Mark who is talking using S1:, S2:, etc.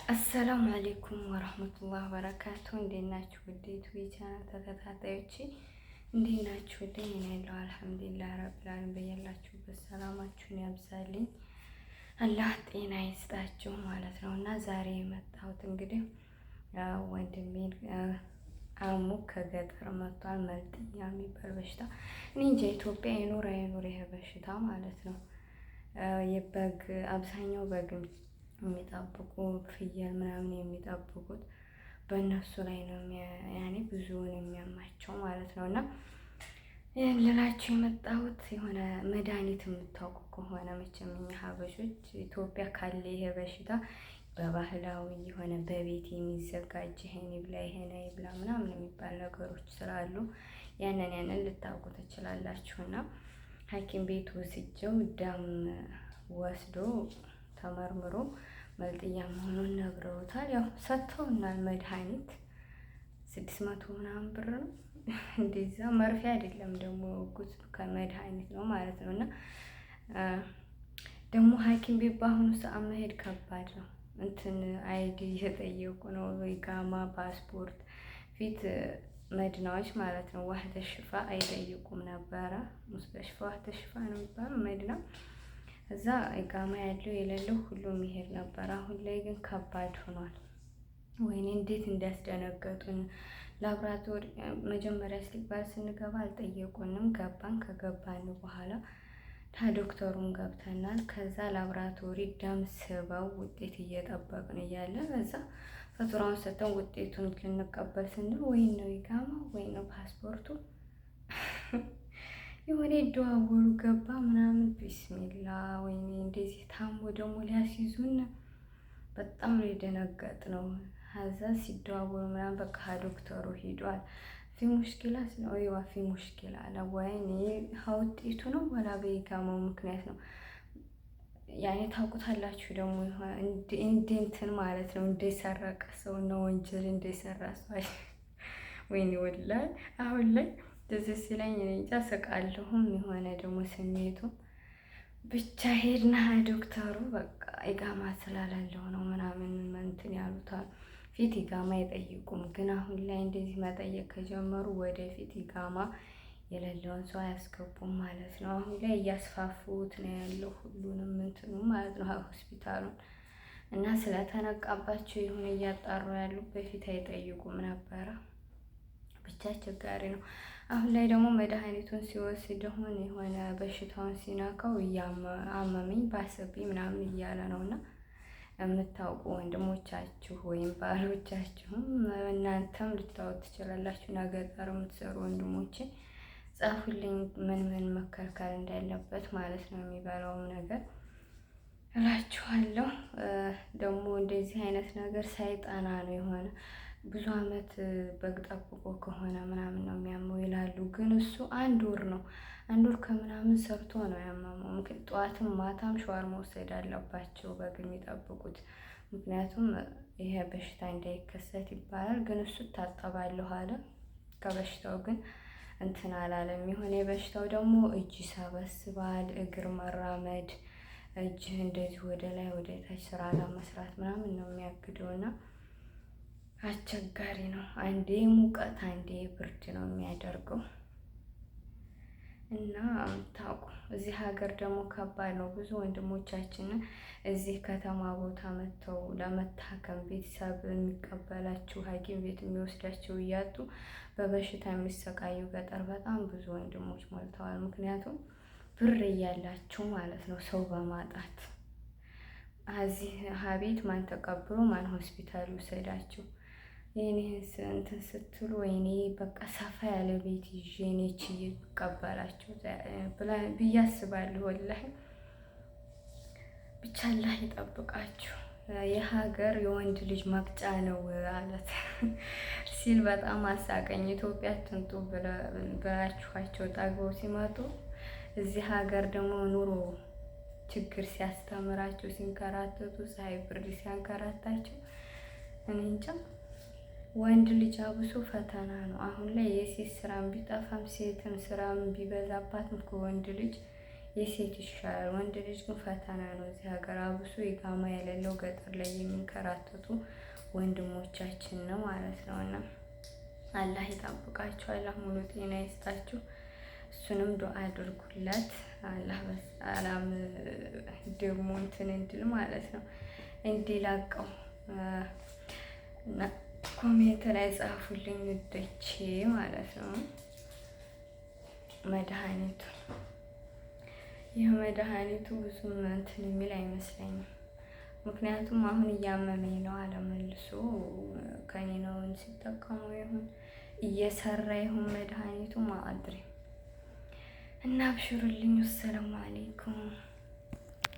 S1: አሰላሙ አሌይኩም ወረህመቱላህ በረካቱ። እንዴት ናችሁ? ውዴቱ የቻናል ተከታታዮች እንዴት ናችሁ? እኔ ያለው አልሐምዱሊላህ ረብል ዓለሚን። በያላችሁበት ሰላማችሁን ያብዛልኝ፣ አላህ ጤና ይስጣችሁ ማለት ነው። እና ዛሬ የመጣሁት እንግዲህ ወንድሜን አሙ ከገጠር መጥቷል። መልጥያ የሚባል በሽታ እኔ እንጃ ኢትዮጵያ ይኑር አይኑር ይሄ በሽታ ማለት ነው። የበግ አብዛኛው በግ የሚጠብቁ ፍየል ምናምን የሚጠብቁት በእነሱ ላይ ነው ያኔ ብዙውን የሚያማቸው ማለት ነው። እና ይህን ልላችሁ የመጣሁት የሆነ መድኃኒት የምታውቁ ከሆነ መቼም እኛ ሀበሾች ኢትዮጵያ ካለ ይሄ በሽታ በባህላዊ የሆነ በቤት የሚዘጋጅ ይሄን ይብላ ይሄን አይብላ ምናምን የሚባል ነገሮች ስላሉ ያንን ልታውቁ ትችላላችሁና ሐኪም ቤት ወስጀው ደም ወስዶ ተመርምሮ መልጥያ መሆኑን ነግረውታል። ያው ሰጥተውናል መድኃኒት 600 ምናምን ብር ነው እንደዛ። መርፌ አይደለም ደግሞ ጉዝ ከመድኃኒት ነው ማለት ነው። እና ደግሞ ሐኪም ቤት በአሁኑ ሰዓት መሄድ ከባድ ነው። እንትን አይዲ እየጠየቁ ነው፣ ኢቃማ፣ ፓስፖርት ፊት መድናዎች ማለት ነው። ዋህደ ሽፋ አይጠይቁም ነበረ። ሙስጠሽፋ ዋህደ ሽፋ ነው የሚባለው መድና እዛ ኢቃማ ያለው የሌለው ሁሉም ይሄድ ነበር። አሁን ላይ ግን ከባድ ሆኗል። ወይኔ እንዴት እንዳስደነገጡን። ላብራቶሪ መጀመሪያ ሲባል ስንገባ አልጠየቁንም። ገባን። ከገባን በኋላ ዶክተሩን ገብተናል። ከዛ ላብራቶሪ ደም ስበው ውጤት እየጠበቅን እያለ እዛ ፈጡራውን ሰጥተን ውጤቱን ልንቀበል ስንል ወይ ነው ኢቃማ ወይ ነው ፓስፖርቱ የሆነ ይደዋወሉ ገባ ምናምን። ቢስሚላ ወይኔ እንደዚህ ታሞ ደግሞ ሊያስይዙን በጣም ነው የደነገጥነው። ሀዛ ሲደዋወሉ ምናምን በቃ ዶክተሩ ሂዷል። ፊ ሙሽኪላ ስለው ይዋ ፊ ሙሽኪላ አለ። ወይኔ ሀውጤቱ ነው ወላ በኢቃማው ምክንያት ነው። ያኔ ታውቁታላችሁ ደግሞ እንትን ማለት ነው እንደሰረቀ ሰው ነው ወንጀል እንደሰራ ሰው። ወይኔ ወላሂ አሁን ላይ ደስ ሲለኝ እኔ እንጃ ስቃለሁም የሆነ ደግሞ ስሜቱ ብቻ ሄድና ዶክተሩ በቃ ኢቃማ ስላላለው ነው ምናምን እንትን ያሉታል። ፊት ኢቃማ አይጠይቁም፣ ግን አሁን ላይ እንደዚህ መጠየቅ ከጀመሩ ወደፊት ኢቃማ የሌለውን ሰው አያስገቡም ማለት ነው። አሁን ላይ እያስፋፉት ነው ያለው ሁሉንም እንትኑ ማለት ነው ሆስፒታሉን። እና ስለተነቃባቸው ይሁን እያጣሩ ያሉ በፊት አይጠይቁም ነበረ። ብቻ አስቸጋሪ ነው። አሁን ላይ ደግሞ መድኃኒቱን ሲወስድ ሆን የሆነ በሽታውን ሲነካው አመመኝ ባሰብኝ ምናምን እያለ ነው። እና የምታውቁ ወንድሞቻችሁ ወይም ባሎቻችሁም እናንተም ልታወቅ ትችላላችሁ። ገጠር የምትሰሩ ወንድሞቼ ጻፉልኝ፣ ምን መከልከል እንዳለበት ማለት ነው የሚበላውም ነገር እላችኋለሁ። ደግሞ እንደዚህ አይነት ነገር ሳይጠና ነው የሆነ ብዙ አመት በግ ጠብቆ ከሆነ ምናምን ነው የሚያመው ይላሉ። ግን እሱ 1 ወር ነው 1 ወር ከምናምን ሰርቶ ነው ያመመው። ጠዋትም ማታም ሸዋር መውሰድ አለባቸው በግ የሚጠብቁት፣ ምክንያቱም ይሄ በሽታ እንዳይከሰት ይባላል። ግን እሱ ታጠባለሁ አለ። ከበሽታው ግን እንትን አላለም። የሆነ የበሽታው ደግሞ እጅ ይሰበስባል፣ እግር መራመድ፣ እጅ እንደዚህ ወደ ላይ ወደ ታች ስራ ለመስራት ምናምን ነው የሚያግደውና አስቸጋሪ ነው። አንዴ ሙቀት አንዴ ብርድ ነው የሚያደርገው። እና ታውቁ እዚህ ሀገር ደግሞ ከባድ ነው። ብዙ ወንድሞቻችን እዚህ ከተማ ቦታ መጥተው ለመታከም ቤተሰብ የሚቀበላቸው ሐኪም ቤት የሚወስዳቸው እያጡ በበሽታ የሚሰቃዩ ገጠር በጣም ብዙ ወንድሞች ሞልተዋል። ምክንያቱም ብር እያላቸው ማለት ነው ሰው በማጣት እዚህ ሀቤት ማን ተቀብሎ ማን ሆስፒታል ይውሰዳቸው። የኔ እንትን ስትሉ ወይኔ በቃ ሰፋ ያለ ቤት ይዤ እኔ ችዬ ብቀበላቸው ብዬ አስባለሁ። ወላሂ ብቻ አላህ ይጠብቃችሁ። የሀገር የወንድ ልጅ መቅጫ ነው አለት ሲል በጣም አሳቀኝ። ኢትዮጵያ ትንጡ ብላችኋቸው ጠግበው ሲመጡ እዚህ ሀገር ደግሞ ኑሮ ችግር ሲያስተምራቸው ሲንከራተቱ ፀሐይ ብርድ ሲያንከራታቸው እኔ እንጃ። ወንድ ልጅ አብሶ ፈተና ነው። አሁን ላይ የሴት ስራም ቢጠፋም ሴትም ስራም ቢበዛባትም ከወንድ ልጅ የሴት ይሻላል። ወንድ ልጅ ግን ፈተና ነው እዚህ ሀገር፣ አብሶ ኢቃማ የሌለው ገጠር ላይ የሚንከራተቱ ወንድሞቻችን ነው ማለት ነው። እና አላህ ይጠብቃችሁ፣ አላህ ሙሉ ጤና ይስጣችሁ። እሱንም ዱአ አድርጉለት። አላህ በሰላም ደግሞ እንትን እንድል ማለት ነው እንዲላቀው እና ኮሜንት ላይ ጻፉልኝ ውዶቼ ማለት ነው። መድኃኒቱ ይህ መድኃኒቱ ብዙም እንትን የሚል አይመስለኝም። ምክንያቱም አሁን እያመመኝ ነው አለመልሶ ከኔ ነው ሲጠቀሙ ይሁን እየሰራ ይሁን መድኃኒቱ ማአድሪ እና አብሽሩልኝ። ወሰላሙ አለይኩም